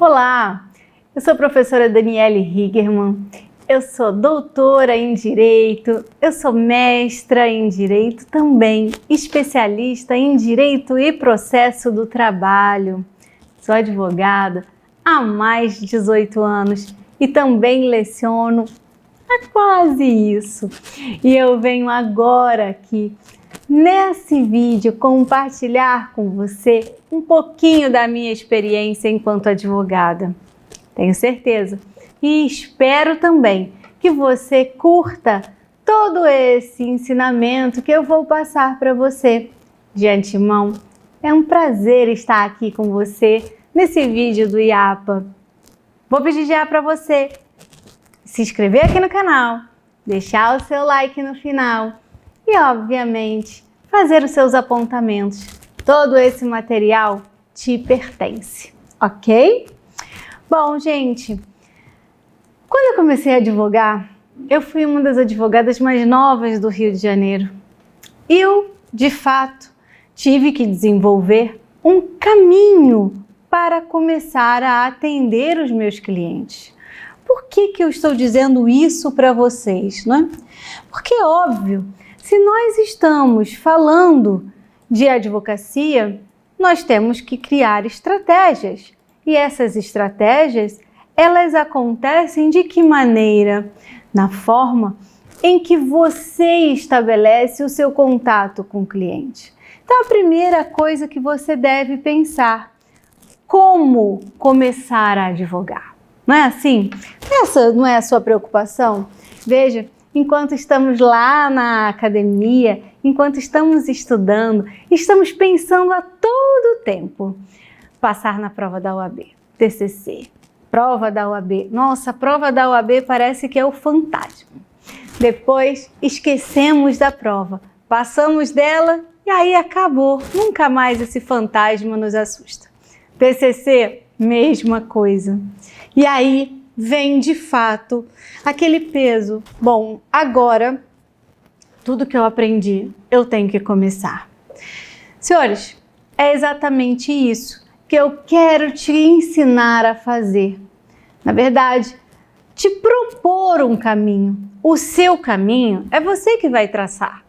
Olá, eu sou a professora Daniele Higerman, eu sou doutora em Direito, eu sou mestra em Direito também, especialista em Direito e Processo do Trabalho. Sou advogada há mais de 18 anos e também leciono há quase isso. E eu venho agora aqui, nesse vídeo, compartilhar com você um pouquinho da minha experiência enquanto advogada. Tenho certeza e espero também que você curta todo esse ensinamento que eu vou passar para você. De antemão, é um prazer estar aqui com você nesse vídeo do IAPA. Vou pedir já para você se inscrever aqui no canal, deixar o seu like no final e, obviamente, fazer os seus apontamentos. Todo esse material te pertence, ok? Bom, gente, quando eu comecei a advogar, eu fui uma das advogadas mais novas do Rio de Janeiro. Eu, de fato, tive que desenvolver um caminho para começar a atender os meus clientes. Por que eu estou dizendo isso para vocês, né? Porque, óbvio, se nós estamos falando de advocacia, nós temos que criar estratégias. E essas estratégias, elas acontecem de que maneira? Na forma em que você estabelece o seu contato com o cliente. Então, a primeira coisa que você deve pensar, como começar a advogar? Não é assim? Essa não é a sua preocupação? Veja, enquanto estamos lá na academia, enquanto estamos estudando, estamos pensando a todo tempo. Passar na prova da OAB, TCC, prova da OAB. Nossa, a prova da OAB parece que é o fantasma. Depois esquecemos da prova, passamos dela e aí acabou. Nunca mais esse fantasma nos assusta. TCC, mesma coisa. E aí vem de fato aquele peso. Bom, agora tudo que eu aprendi, eu tenho que começar. Senhores, é exatamente isso que eu quero te ensinar a fazer. Na verdade, te propor um caminho. O seu caminho é você que vai traçar.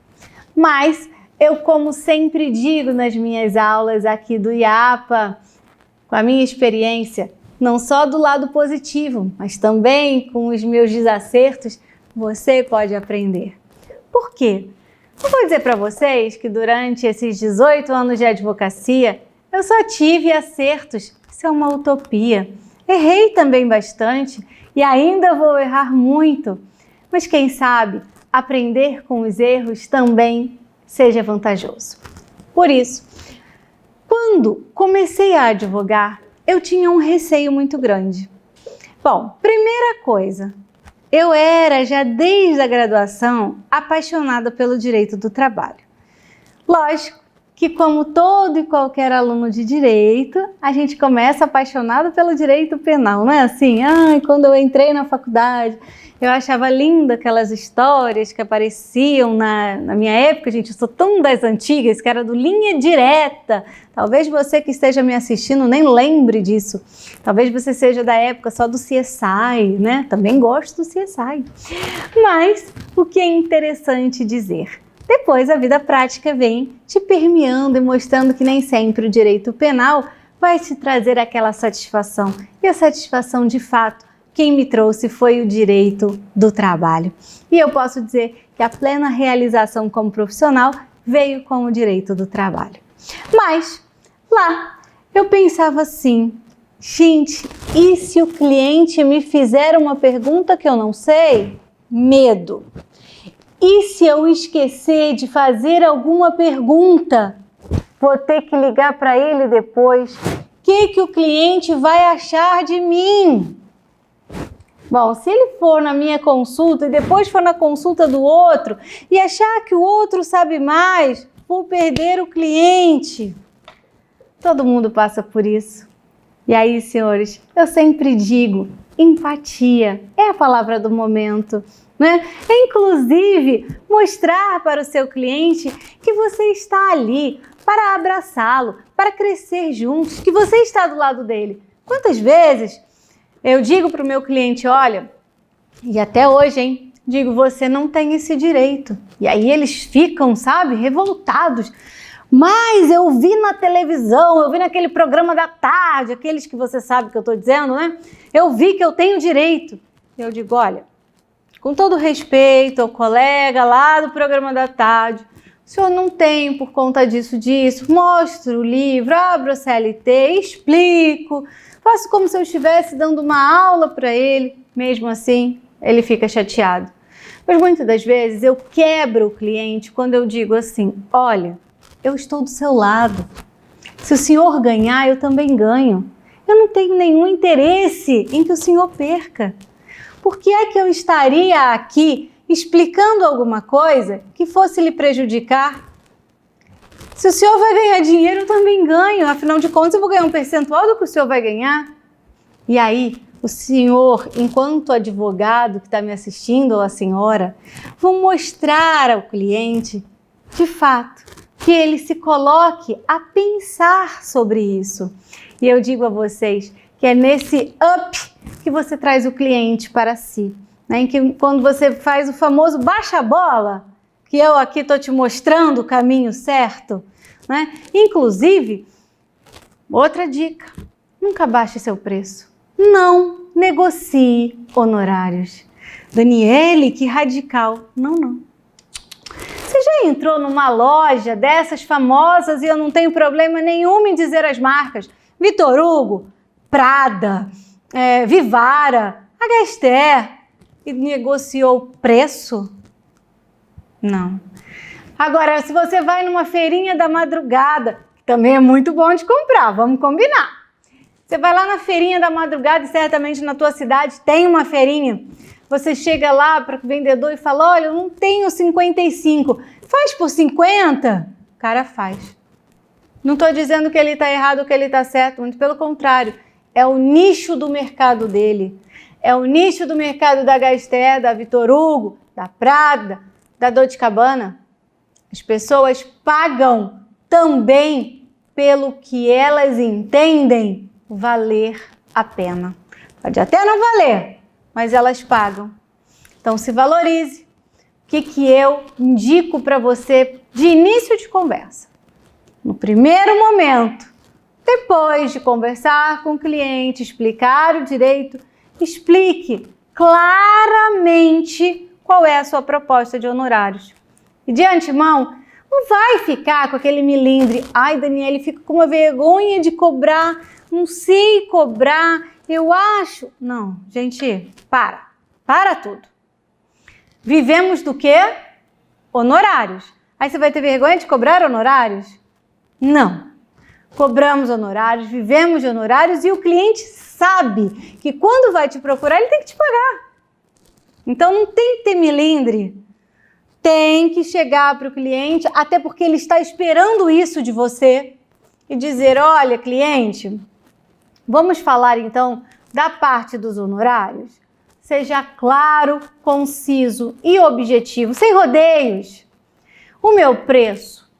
Mas eu, como sempre digo nas minhas aulas aqui do IAPA, com a minha experiência, não só do lado positivo, mas também com os meus desacertos, você pode aprender. Por quê? Eu vou dizer para vocês que durante esses 18 anos de advocacia, eu só tive acertos. Isso é uma utopia. Errei também bastante e ainda vou errar muito. Mas quem sabe aprender com os erros também seja vantajoso. Por isso, quando comecei a advogar, eu tinha um receio muito grande. Bom, primeira coisa, eu era já desde a graduação apaixonada pelo direito do trabalho. Lógico que, como todo e qualquer aluno de direito, a gente começa apaixonado pelo direito penal, não é assim? Quando eu entrei na faculdade, eu achava linda aquelas histórias que apareciam na minha época, gente, eu sou tão das antigas, que era do Linha Direta. Talvez você que esteja me assistindo nem lembre disso. Talvez você seja da época só do CSI, né? Também gosto do CSI. Mas o que é interessante dizer? Depois a vida prática vem te permeando e mostrando que nem sempre o direito penal vai te trazer aquela satisfação. E a satisfação de fato, quem me trouxe foi o direito do trabalho. E eu posso dizer que a plena realização como profissional veio com o direito do trabalho. Mas lá eu pensava assim, gente, e se o cliente me fizer uma pergunta que eu não sei? Medo. E se eu esquecer de fazer alguma pergunta? Vou ter que ligar para ele depois. O que o cliente vai achar de mim? Bom, se ele for na minha consulta e depois for na consulta do outro e achar que o outro sabe mais, vou perder o cliente. Todo mundo passa por isso. E aí, senhores, eu sempre digo, empatia é a palavra do momento. né? Inclusive, mostrar para o seu cliente que você está ali para abraçá-lo, para crescer juntos, que você está do lado dele. Quantas vezes eu digo para o meu cliente, olha, e até hoje, hein? Digo, você não tem esse direito. E aí eles ficam, sabe, revoltados. Mas eu vi na televisão, eu vi naquele programa da tarde, aqueles que você sabe que eu estou dizendo, né? Eu vi que eu tenho direito. Eu digo, olha, com todo respeito ao colega lá do programa da tarde, o senhor não tem por conta disso, mostro o livro, abro a CLT, explico, faço como se eu estivesse dando uma aula para ele, mesmo assim ele fica chateado. Mas muitas das vezes eu quebro o cliente quando eu digo assim, olha, eu estou do seu lado, se o senhor ganhar eu também ganho, eu não tenho nenhum interesse em que o senhor perca. Por que é que eu estaria aqui explicando alguma coisa que fosse lhe prejudicar? Se o senhor vai ganhar dinheiro, eu também ganho. Afinal de contas, eu vou ganhar um percentual do que o senhor vai ganhar. E aí, o senhor, enquanto advogado que está me assistindo, ou a senhora, vão mostrar ao cliente, de fato, que ele se coloque a pensar sobre isso. E eu digo a vocês que é nesse up que você traz o cliente para si, né? Em que quando você faz o famoso baixa a bola, que eu aqui estou te mostrando o caminho certo, né? Inclusive, outra dica, nunca baixe seu preço, não negocie honorários. Daniele, que radical. Não. Você já entrou numa loja dessas famosas e eu não tenho problema nenhum em dizer as marcas, Vitor Hugo, Prada, Vivara, Agaster, e negociou preço? Não. Agora, se você vai numa feirinha da madrugada, que também é muito bom de comprar, vamos combinar. Você vai lá na feirinha da madrugada e certamente na tua cidade tem uma feirinha. Você chega lá para o vendedor e fala, olha, eu não tenho 55, faz por 50? O cara faz. Não estou dizendo que ele está errado ou que ele está certo, muito pelo contrário. É o nicho do mercado dele. É o nicho do mercado da Agaster, da Vitor Hugo, da Prada, da Dolce & Gabbana. As pessoas pagam também pelo que elas entendem valer a pena. Pode até não valer, mas elas pagam. Então se valorize. O que eu indico para você de início de conversa? No primeiro momento, depois de conversar com o cliente, explicar o direito, explique claramente qual é a sua proposta de honorários. E de antemão, não vai ficar com aquele milindre. Ai, Daniele, fico com uma vergonha de cobrar, não sei cobrar, eu acho. Não, gente, para tudo. Vivemos do quê? Honorários. Aí você vai ter vergonha de cobrar honorários? Não. Cobramos honorários, vivemos de honorários e o cliente sabe que quando vai te procurar, ele tem que te pagar. Então não tem que ter milindre. Tem que chegar para o cliente, até porque ele está esperando isso de você, e dizer, olha, cliente, vamos falar então da parte dos honorários? Seja claro, conciso e objetivo, sem rodeios. O meu preço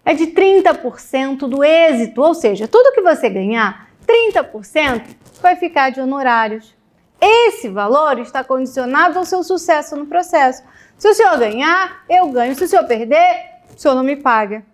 é de 30% do êxito, ou seja, tudo que você ganhar, 30% vai ficar de honorários. Esse valor está condicionado ao seu sucesso no processo. Se o senhor ganhar, eu ganho. Se o senhor perder, o senhor não me paga.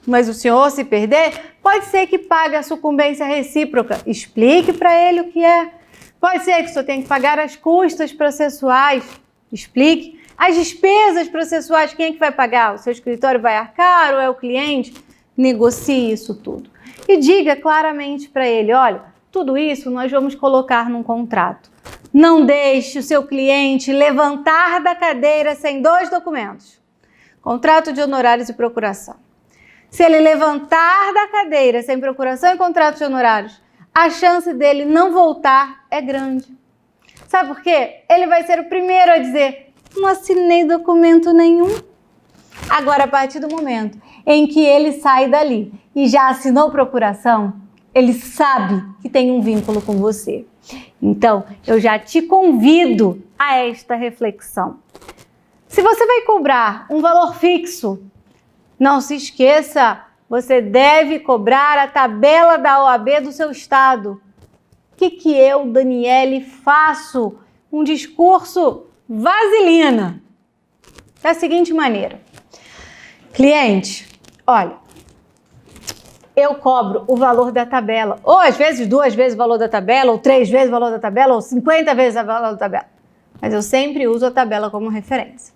Mas o senhor, se perder, pode ser que pague a sucumbência recíproca. Explique para ele o que é. Pode ser que o senhor tenha que pagar as custas processuais. Explique. As despesas processuais, quem é que vai pagar? O seu escritório vai arcar ou é o cliente? Negocie isso tudo. E diga claramente para ele, olha, tudo isso nós vamos colocar num contrato. Não deixe o seu cliente levantar da cadeira sem 2 documentos. Contrato de honorários e procuração. Se ele levantar da cadeira sem procuração e contrato de honorários, a chance dele não voltar é grande. Sabe por quê? Ele vai ser o primeiro a dizer, não assinei documento nenhum. Agora, a partir do momento em que ele sai dali e já assinou procuração, ele sabe que tem um vínculo com você. Então, eu já te convido a esta reflexão. Se você vai cobrar um valor fixo, não se esqueça, você deve cobrar a tabela da OAB do seu estado. O que eu, Daniele, faço? Um discurso vaselina. Da seguinte maneira. Cliente, olha, eu cobro o valor da tabela, ou às vezes 2 vezes o valor da tabela, ou 3 vezes o valor da tabela, ou 50 vezes o valor da tabela. Mas eu sempre uso a tabela como referência.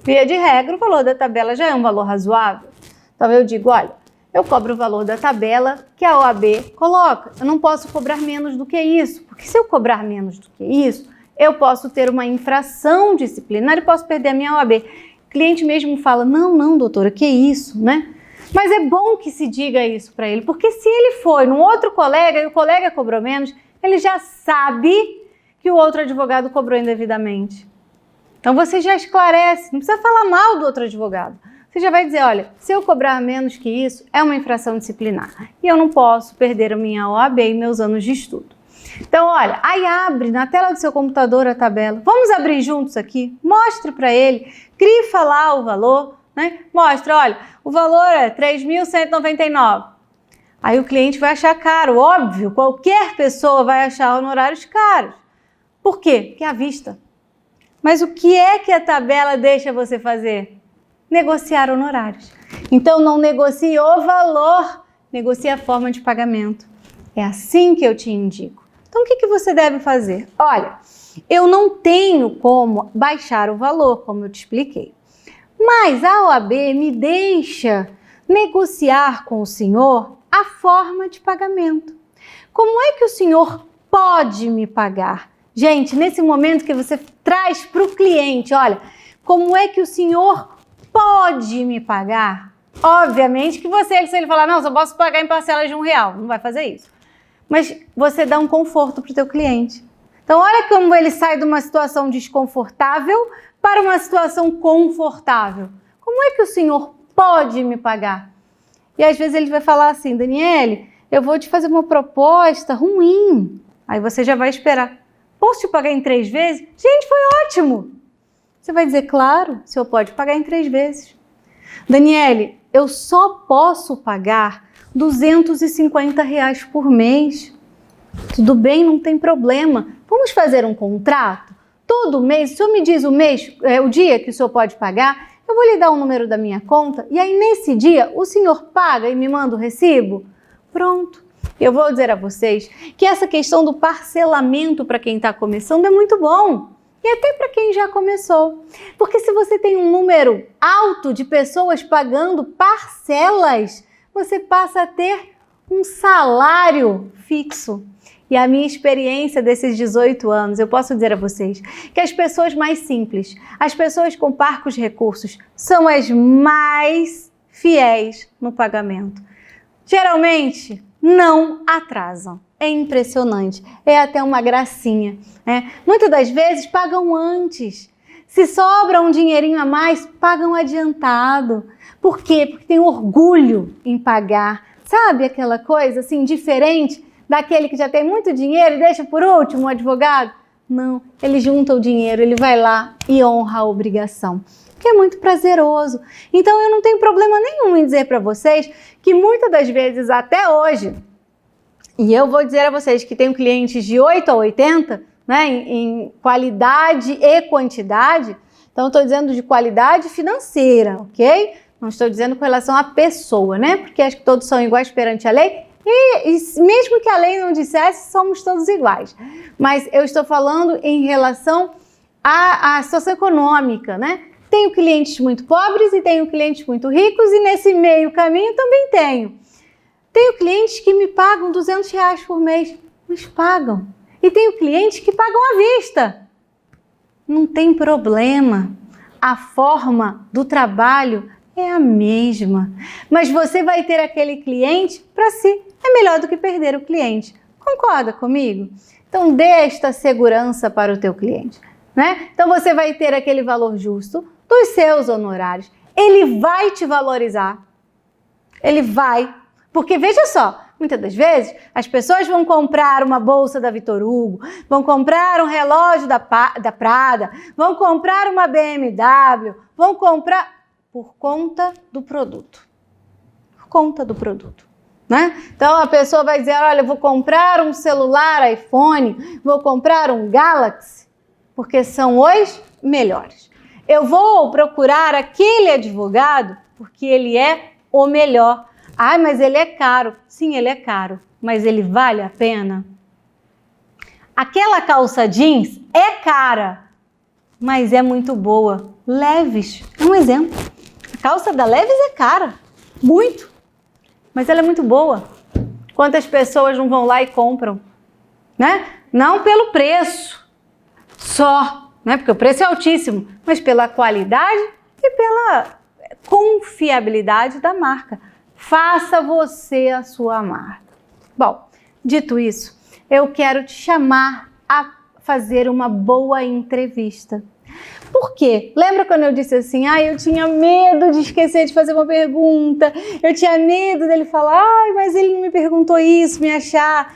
Via de regra, o valor da tabela já é um valor razoável. Então eu digo, olha, eu cobro o valor da tabela que a OAB coloca. Eu não posso cobrar menos do que isso, porque se eu cobrar menos do que isso, eu posso ter uma infração disciplinar e posso perder a minha OAB. O cliente mesmo fala, não, doutora, que isso, né? Mas é bom que se diga isso para ele, porque se ele foi num outro colega e o colega cobrou menos, ele já sabe que o outro advogado cobrou indevidamente. Então você já esclarece, não precisa falar mal do outro advogado. Você já vai dizer, olha, se eu cobrar menos que isso, é uma infração disciplinar. E eu não posso perder a minha OAB e meus anos de estudo. Então, olha, aí abre na tela do seu computador a tabela. Vamos abrir juntos aqui? Mostre para ele, grifa lá o valor, né? Mostra, olha, o valor é R$ 3.199. Aí o cliente vai achar caro, óbvio, qualquer pessoa vai achar honorários caros. Por quê? Porque é à vista. Mas o que é que a tabela deixa você fazer? Negociar honorários. Então não negocie o valor, negocie a forma de pagamento. É assim que eu te indico. Então o que você deve fazer? Olha, eu não tenho como baixar o valor, como eu te expliquei. Mas a OAB me deixa negociar com o senhor a forma de pagamento. Como é que o senhor pode me pagar? Gente, nesse momento que você traz para o cliente, olha, como é que o senhor pode me pagar? Obviamente que você, se ele falar, não, só posso pagar em parcelas de R$1, não vai fazer isso. Mas você dá um conforto para o teu cliente. Então, olha como ele sai de uma situação desconfortável para uma situação confortável. Como é que o senhor pode me pagar? E às vezes ele vai falar assim, Daniele, eu vou te fazer uma proposta ruim. Aí você já vai esperar. Posso te pagar em 3 vezes? Gente, foi ótimo! Você vai dizer, claro, o senhor pode pagar em 3 vezes. Daniele, eu só posso pagar R$250 por mês. Tudo bem, não tem problema. Vamos fazer um contrato? Todo mês, o senhor me diz o dia que o senhor pode pagar, eu vou lhe dar o número da minha conta e aí nesse dia o senhor paga e me manda o recibo? Pronto. Eu vou dizer a vocês que essa questão do parcelamento para quem está começando é muito bom. E até para quem já começou. Porque se você tem um número alto de pessoas pagando parcelas, você passa a ter um salário fixo. E a minha experiência desses 18 anos, eu posso dizer a vocês que as pessoas mais simples, as pessoas com parcos recursos, são as mais fiéis no pagamento. Geralmente, não atrasam. É impressionante, é até uma gracinha, né? Muitas das vezes pagam antes. Se sobra um dinheirinho a mais, pagam adiantado. Por quê? Porque tem orgulho em pagar. Sabe aquela coisa assim, diferente daquele que já tem muito dinheiro e deixa por último o advogado? Não, ele junta o dinheiro, ele vai lá e honra a obrigação. Que é muito prazeroso. Então eu não tenho problema nenhum em dizer para vocês que muitas das vezes, até hoje, e eu vou dizer a vocês que tenho clientes de 8 a 80, né, em qualidade e quantidade. Então, eu estou dizendo de qualidade financeira, ok? Não estou dizendo com relação à pessoa, né? Porque acho que todos são iguais perante a lei. E mesmo que a lei não dissesse, somos todos iguais. Mas eu estou falando em relação à situação econômica, né? Tenho clientes muito pobres e tenho clientes muito ricos e nesse meio caminho também tenho. Tenho clientes que me pagam R$200 por mês, mas pagam. E tenho clientes que pagam à vista. Não tem problema. A forma do trabalho é a mesma. Mas você vai ter aquele cliente para si. É melhor do que perder o cliente. Concorda comigo? Então, dê esta segurança para o teu cliente, né? Então, você vai ter aquele valor justo dos seus honorários. Ele vai te valorizar. Ele vai. Porque veja só, muitas das vezes, as pessoas vão comprar uma bolsa da Vitor Hugo, vão comprar um relógio da Prada, vão comprar uma BMW, vão comprar por conta do produto. Por conta do produto, né? Então a pessoa vai dizer, olha, vou comprar um celular iPhone, vou comprar um Galaxy, porque são os melhores. Eu vou procurar aquele advogado porque ele é o melhor. Ah, mas ele é caro. Sim, ele é caro, mas ele vale a pena? Aquela calça jeans é cara, mas é muito boa. Levi's é um exemplo. A calça da Levi's é cara, muito, mas ela é muito boa. Quantas pessoas não vão lá e compram, né? Não pelo preço só, né? Porque o preço é altíssimo, mas pela qualidade e pela confiabilidade da marca. Faça você a sua marca. Bom, dito isso, eu quero te chamar a fazer uma boa entrevista. Por quê? Lembra quando eu disse assim, eu tinha medo de esquecer de fazer uma pergunta, eu tinha medo dele falar, mas ele não me perguntou isso, me achar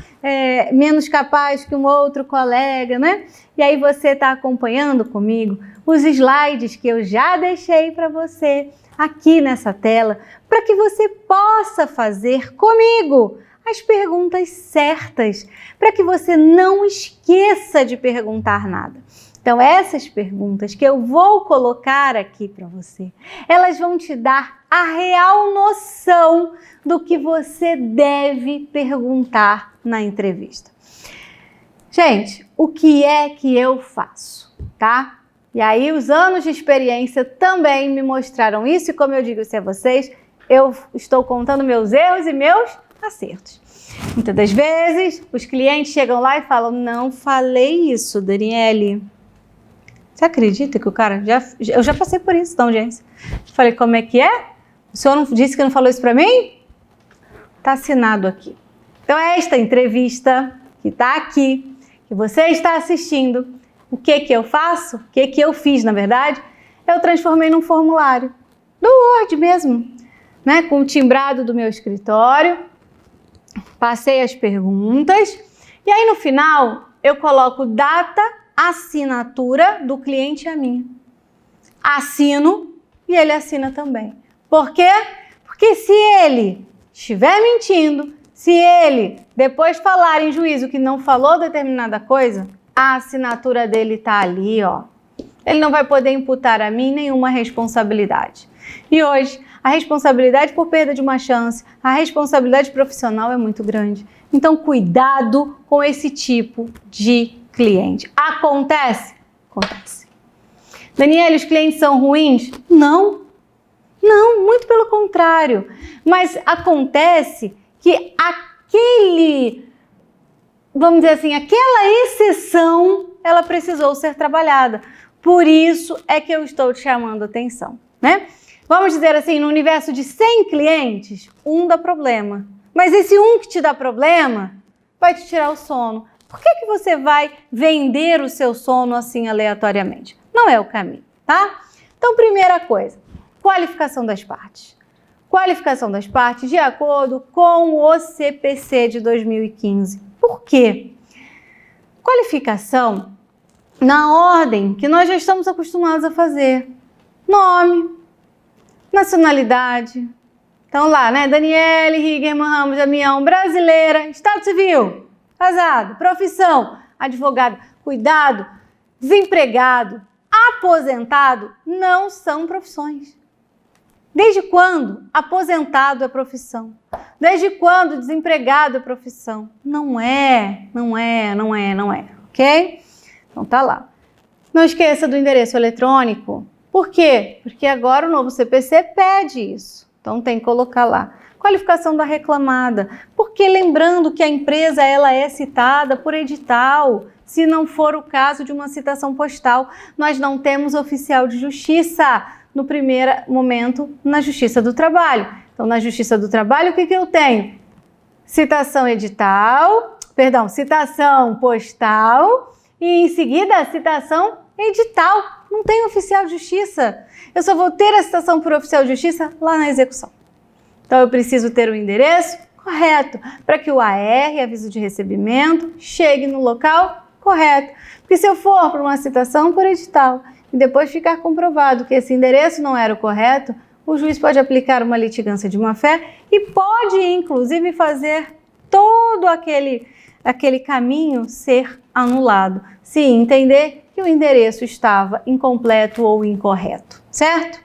menos capaz que um outro colega, né? E aí você está acompanhando comigo os slides que eu já deixei para você aqui nessa tela, para que você possa fazer comigo as perguntas certas, para que você não esqueça de perguntar nada. Então, essas perguntas que eu vou colocar aqui para você, elas vão te dar a real noção do que você deve perguntar na entrevista. Gente, o que é que eu faço, tá? E aí, os anos de experiência também me mostraram isso, e como eu digo a vocês, eu estou contando meus erros e meus acertos. Muitas das vezes, os clientes chegam lá e falam, não falei isso, Daniele. Você acredita que o cara, eu já passei por isso, então, gente. Falei, como é que é? O senhor não disse que não falou isso para mim? Tá assinado aqui. Então, esta entrevista que está aqui, que você está assistindo, o que que eu faço? O que que eu fiz, na verdade? Eu transformei num formulário do Word mesmo, né? Com o timbrado do meu escritório, passei as perguntas e aí no final eu coloco data, assinatura do cliente e a minha. Assino e ele assina também. Por quê? Porque se ele estiver mentindo, se ele depois falar em juízo que não falou determinada coisa, a assinatura dele está ali, ó. Ele não vai poder imputar a mim nenhuma responsabilidade. E hoje, a responsabilidade por perda de uma chance, a responsabilidade profissional é muito grande. Então, cuidado com esse tipo de cliente. Acontece? Acontece. Daniele, os clientes são ruins? Não. Não, muito pelo contrário. Mas acontece que vamos dizer assim, aquela exceção, ela precisou ser trabalhada. Por isso é que eu estou te chamando a atenção, né? Vamos dizer assim, no universo de 100 clientes, um dá problema. Mas esse um que te dá problema vai te tirar o sono. Por que você vai vender o seu sono assim aleatoriamente? Não é o caminho, tá? Então, primeira coisa, qualificação das partes. Qualificação das partes de acordo com o CPC de 2015. Por quê? Qualificação na ordem que nós já estamos acostumados a fazer. Nome, nacionalidade. Então lá, né? Daniele Higerman Ramos Damião, brasileira, estado civil, casado, profissão, advogado. Cuidado, desempregado, aposentado não são profissões. Desde quando aposentado é profissão? Desde quando desempregado é profissão? Não é, ok? Então tá lá. Não esqueça do endereço eletrônico. Por quê? Porque agora o novo CPC pede isso. Então tem que colocar lá. Qualificação da reclamada. Porque lembrando que a empresa ela é citada por edital. Se não for o caso de uma citação postal, nós não temos oficial de justiça. No primeiro momento, na Justiça do Trabalho. Então, na Justiça do Trabalho, o que eu tenho? Citação postal e, em seguida, a citação edital. Não tem oficial de justiça. Eu só vou ter a citação por oficial de justiça lá na execução. Então, eu preciso ter o endereço correto, para que o AR, aviso de recebimento, chegue no local correto. Porque se eu for para uma citação por edital e depois ficar comprovado que esse endereço não era o correto, o juiz pode aplicar uma litigância de má-fé e pode, inclusive, fazer todo aquele caminho ser anulado, se entender que o endereço estava incompleto ou incorreto, certo?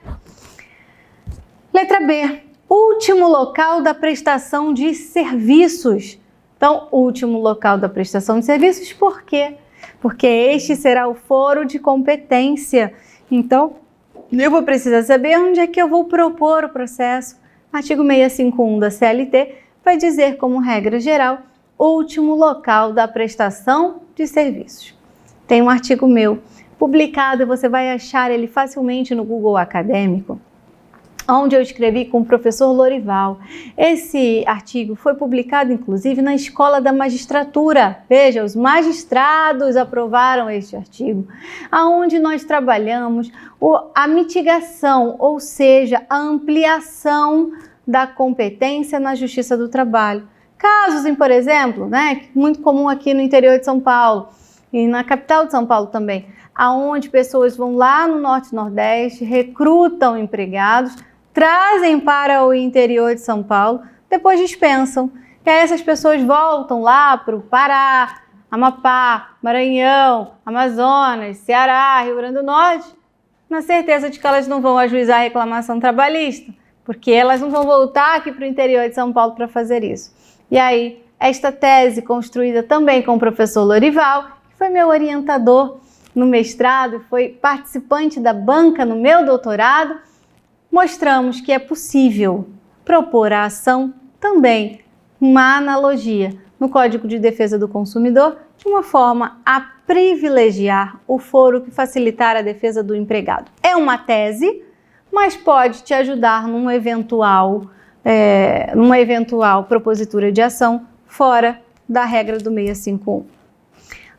Letra B, último local da prestação de serviços. Então, último local da prestação de serviços, por quê? Porque este será o foro de competência. Então, eu vou precisar saber onde é que eu vou propor o processo. Artigo 651 da CLT vai dizer, como regra geral, último local da prestação de serviços. Tem um artigo meu publicado, você vai achar ele facilmente no Google Acadêmico, onde eu escrevi com o professor Lorival. Esse artigo foi publicado, inclusive, na Escola da Magistratura. Veja, os magistrados aprovaram este artigo, aonde nós trabalhamos a mitigação, ou seja, a ampliação da competência na Justiça do Trabalho. Casos em, por exemplo, muito comum aqui no interior de São Paulo e na capital de São Paulo também, aonde pessoas vão lá no Norte e Nordeste, recrutam empregados, trazem para o interior de São Paulo, depois dispensam. E aí essas pessoas voltam lá para o Pará, Amapá, Maranhão, Amazonas, Ceará, Rio Grande do Norte, na certeza de que elas não vão ajuizar a reclamação trabalhista, porque elas não vão voltar aqui para o interior de São Paulo para fazer isso. E aí, esta tese construída também com o professor Lorival, que foi meu orientador no mestrado, foi participante da banca no meu doutorado, mostramos que é possível propor a ação também, uma analogia no Código de Defesa do Consumidor, de uma forma a privilegiar o foro que facilitar a defesa do empregado. É uma tese, mas pode te ajudar numa eventual propositura de ação fora da regra do 651.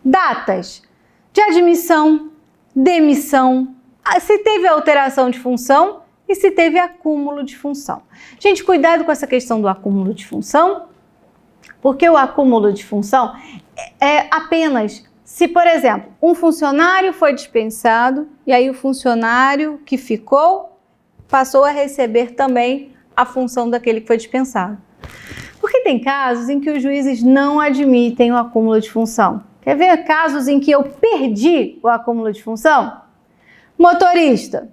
Datas de admissão, demissão, se teve alteração de função e se teve acúmulo de função. Gente, cuidado com essa questão do acúmulo de função, porque o acúmulo de função é apenas se, por exemplo, um funcionário foi dispensado e aí o funcionário que ficou passou a receber também a função daquele que foi dispensado. Porque tem casos em que os juízes não admitem o acúmulo de função. Quer ver casos em que eu perdi o acúmulo de função? Motorista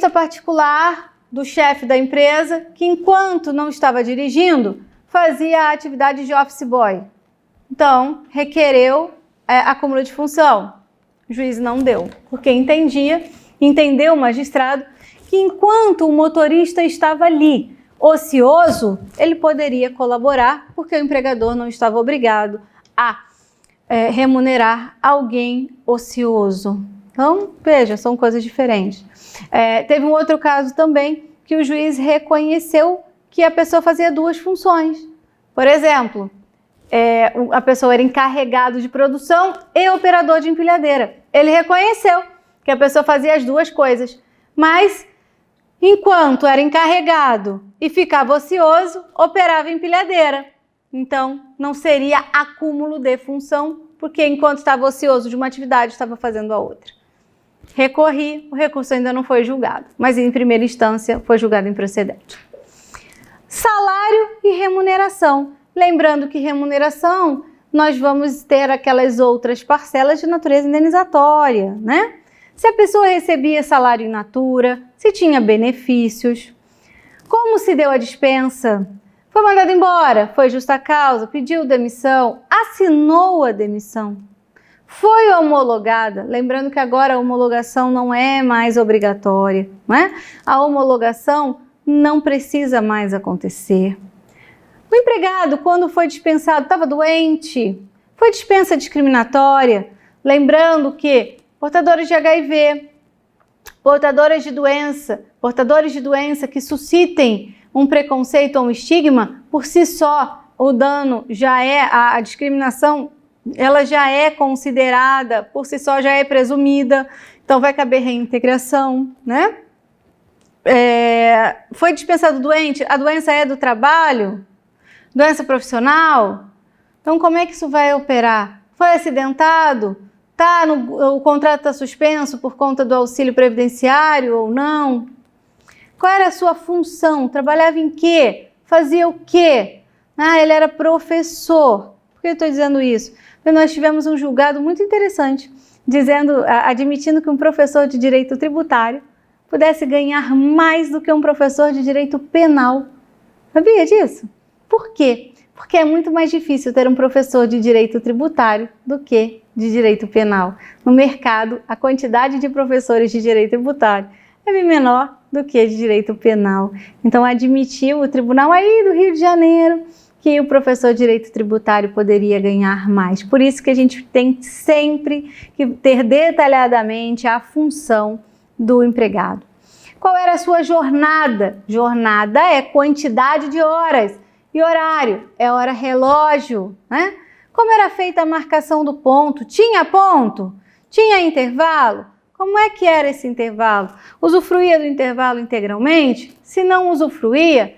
particular do chefe da empresa que, enquanto não estava dirigindo, fazia a atividade de office boy. Então, requereu acúmulo de função. O juiz não deu, porque entendeu o magistrado que enquanto o motorista estava ali, ocioso, ele poderia colaborar, porque o empregador não estava obrigado a remunerar alguém ocioso. Então, veja, são coisas diferentes. Teve um outro caso também que o juiz reconheceu que a pessoa fazia duas funções. Por exemplo, a pessoa era encarregado de produção e operador de empilhadeira. Ele reconheceu que a pessoa fazia as duas coisas, mas enquanto era encarregado e ficava ocioso, operava empilhadeira. Então, não seria acúmulo de função, porque enquanto estava ocioso de uma atividade, estava fazendo a outra. Recorri, o recurso ainda não foi julgado, mas em primeira instância foi julgado improcedente. Salário e remuneração. Lembrando que remuneração, nós vamos ter aquelas outras parcelas de natureza indenizatória, né? Se a pessoa recebia salário in natura, se tinha benefícios, como se deu a dispensa, foi mandado embora, foi justa causa, pediu demissão, assinou a demissão, foi homologada, lembrando que agora a homologação não é mais obrigatória, não é? A homologação não precisa mais acontecer. O empregado, quando foi dispensado, estava doente, foi dispensa discriminatória, lembrando que portadores de HIV, portadores de doença que suscitem um preconceito ou um estigma, por si só, o dano já é, a discriminação, ela já é considerada, por si só já é presumida, então vai caber reintegração, né? Foi dispensado doente, a doença é do trabalho, Doença profissional? Então, como é que isso vai operar? Foi acidentado? O contrato está suspenso por conta do auxílio previdenciário ou não? Qual era a sua função? Trabalhava em quê? Fazia o quê? Ele era professor. Por que eu estou dizendo isso? Porque nós tivemos um julgado muito interessante, admitindo que um professor de direito tributário pudesse ganhar mais do que um professor de direito penal. Sabia disso? Por quê? Porque é muito mais difícil ter um professor de direito tributário do que de direito penal. No mercado, a quantidade de professores de direito tributário é bem menor do que de direito penal. Então, admitiu o tribunal aí do Rio de Janeiro que o professor de direito tributário poderia ganhar mais. Por isso que a gente tem sempre que ter detalhadamente a função do empregado. Qual era a sua jornada? Jornada é quantidade de horas. E horário é hora relógio, né? Como era feita a marcação do ponto? Tinha ponto? Tinha intervalo? Como é que era esse intervalo? Usufruía do intervalo integralmente? Se não usufruía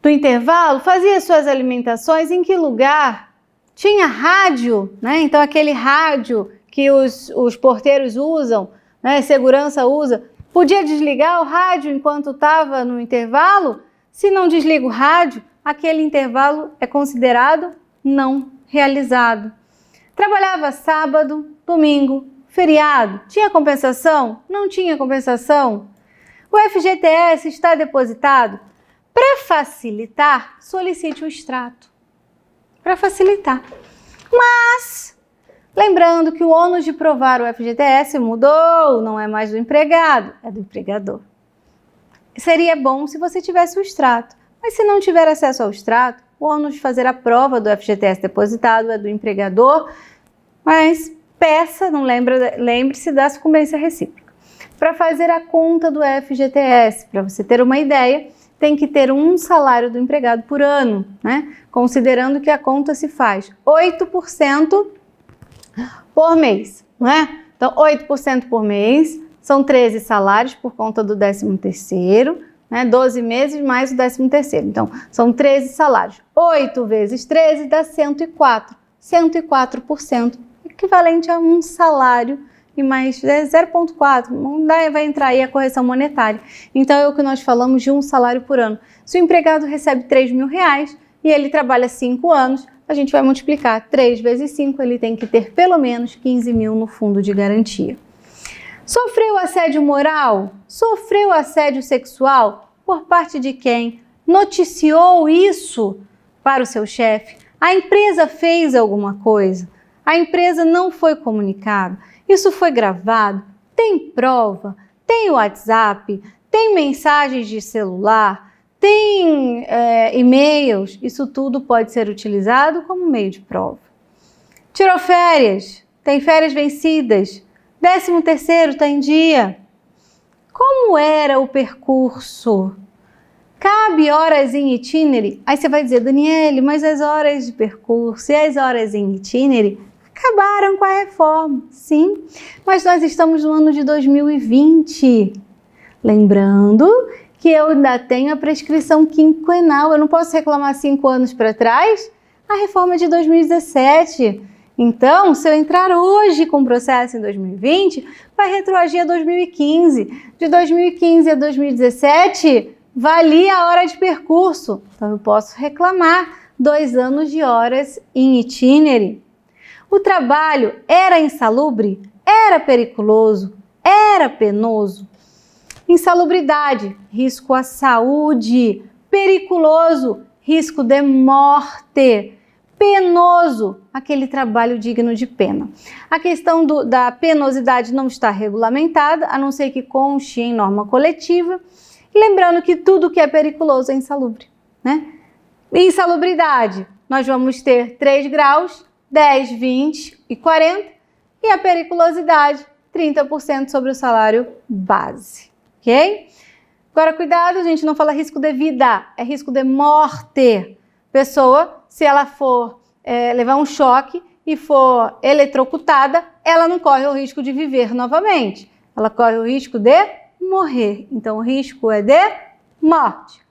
do intervalo, fazia suas alimentações em que lugar? Tinha rádio, né? Então aquele rádio que os porteiros usam, né? Segurança usa, podia desligar o rádio enquanto estava no intervalo? Se não desliga o rádio, aquele intervalo é considerado não realizado. Trabalhava sábado, domingo, feriado. Tinha compensação? Não tinha compensação? O FGTS está depositado? Para facilitar, solicite o extrato. Para facilitar. Mas, lembrando que o ônus de provar o FGTS mudou, não é mais do empregado, é do empregador. Seria bom se você tivesse o extrato, mas se não tiver acesso ao extrato, o ônus de fazer a prova do FGTS depositado é do empregador, mas peça, lembre-se da sucumbência recíproca. Para fazer a conta do FGTS, para você ter uma ideia, tem que ter um salário do empregado por ano, né? Considerando que a conta se faz 8% por mês, não é? Então, 8% por mês, são 13 salários por conta do 13º, né? 12 meses mais o 13º. Então, são 13 salários. 8 vezes 13 dá 104. 104%, equivalente a um salário e mais 0,4, vai entrar aí a correção monetária. Então, é o que nós falamos de um salário por ano. Se o empregado recebe R$3.000 e ele trabalha 5 anos, a gente vai multiplicar 3 vezes 5, ele tem que ter pelo menos 15.000 no fundo de garantia. Sofreu assédio moral? Sofreu assédio sexual? Por parte de quem? Noticiou isso para o seu chefe? A empresa fez alguma coisa? A empresa não foi comunicada? Isso foi gravado? Tem prova? Tem WhatsApp? Tem mensagens de celular? Tem e-mails? Isso tudo pode ser utilizado como meio de prova. Tirou férias? Tem férias vencidas? 13º está em dia? Como era o percurso? Cabe horas em itinerary? Aí você vai dizer, Daniele, mas as horas de percurso e as horas em itinerary acabaram com a reforma. Sim, mas nós estamos no ano de 2020. Lembrando que eu ainda tenho a prescrição quinquenal. Eu não posso reclamar 5 anos para trás. A reforma é de 2017. Então, se eu entrar hoje com processo em 2020, vai retroagir a 2015. De 2015 a 2017, valia a hora de percurso. Então, eu posso reclamar 2 anos de horas em itinerary. O trabalho era insalubre? Era periculoso? Era penoso? Insalubridade, risco à saúde. Periculoso, risco de morte. Penoso, aquele trabalho digno de pena. A questão da penosidade não está regulamentada, a não ser que conste em norma coletiva. E lembrando que tudo que é periculoso é insalubre, né? Insalubridade, nós vamos ter 3 graus, 10, 20 e 40. E a periculosidade, 30% sobre o salário base, ok? Agora, cuidado, a gente não fala risco de vida, é risco de morte. Pessoa, se ela for levar um choque e for eletrocutada, ela não corre o risco de viver novamente. Ela corre o risco de morrer. Então, o risco é de morte.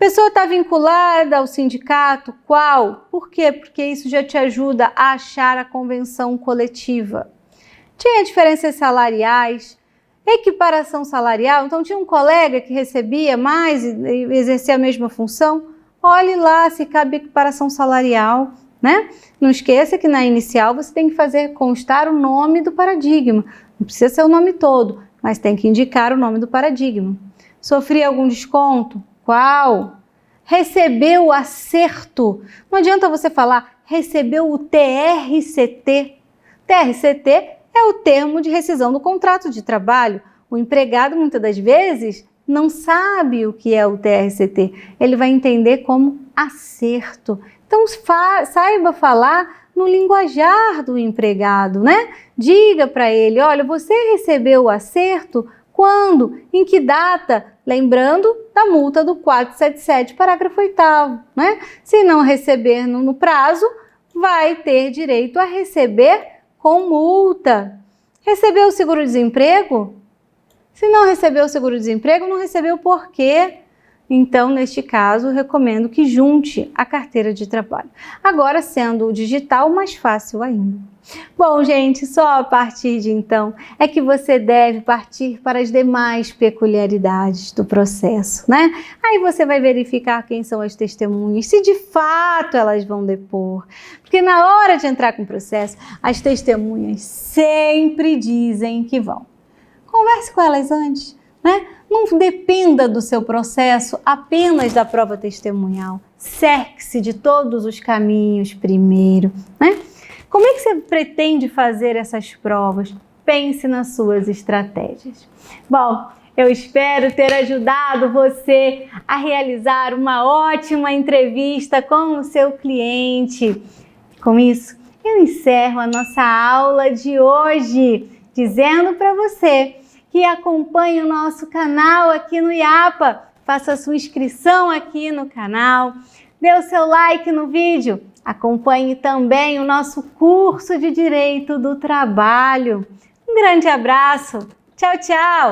pessoa está vinculada ao sindicato? Qual? Por quê? Porque isso já te ajuda a achar a convenção coletiva. Tinha diferenças salariais, equiparação salarial, então tinha um colega que recebia mais e exercia a mesma função. Olhe lá se cabe equiparação salarial, né? Não esqueça que na inicial você tem que fazer constar o nome do paradigma. Não precisa ser o nome todo, mas tem que indicar o nome do paradigma. Sofria algum desconto? Qual? Recebeu o acerto? Não adianta você falar recebeu o TRCT. TRCT é o termo de rescisão do contrato de trabalho. O empregado, muitas das vezes, não sabe o que é o TRCT. Ele vai entender como acerto. Então, saiba falar no linguajar do empregado, né? Diga para ele, olha, você recebeu o acerto quando? Em que data? Lembrando da multa do 477, parágrafo 8º, né? Se não receber no prazo, vai ter direito a receber com multa. Recebeu o seguro-desemprego? Se não recebeu o seguro-desemprego, não recebeu por quê? Então, neste caso, recomendo que junte a carteira de trabalho. Agora, sendo o digital, mais fácil ainda. Bom, gente, só a partir de então é que você deve partir para as demais peculiaridades do processo, né? Aí você vai verificar quem são as testemunhas, se de fato elas vão depor. Porque na hora de entrar com o processo, as testemunhas sempre dizem que vão. Converse com elas antes, né? Não dependa do seu processo apenas da prova testemunhal. Cerque-se de todos os caminhos primeiro, né? Como é que você pretende fazer essas provas? Pense nas suas estratégias. Bom, eu espero ter ajudado você a realizar uma ótima entrevista com o seu cliente. Com isso, eu encerro a nossa aula de hoje, dizendo para você que acompanhe o nosso canal aqui no IAPA, faça a sua inscrição aqui no canal, dê o seu like no vídeo, acompanhe também o nosso curso de Direito do Trabalho. Um grande abraço, tchau, tchau!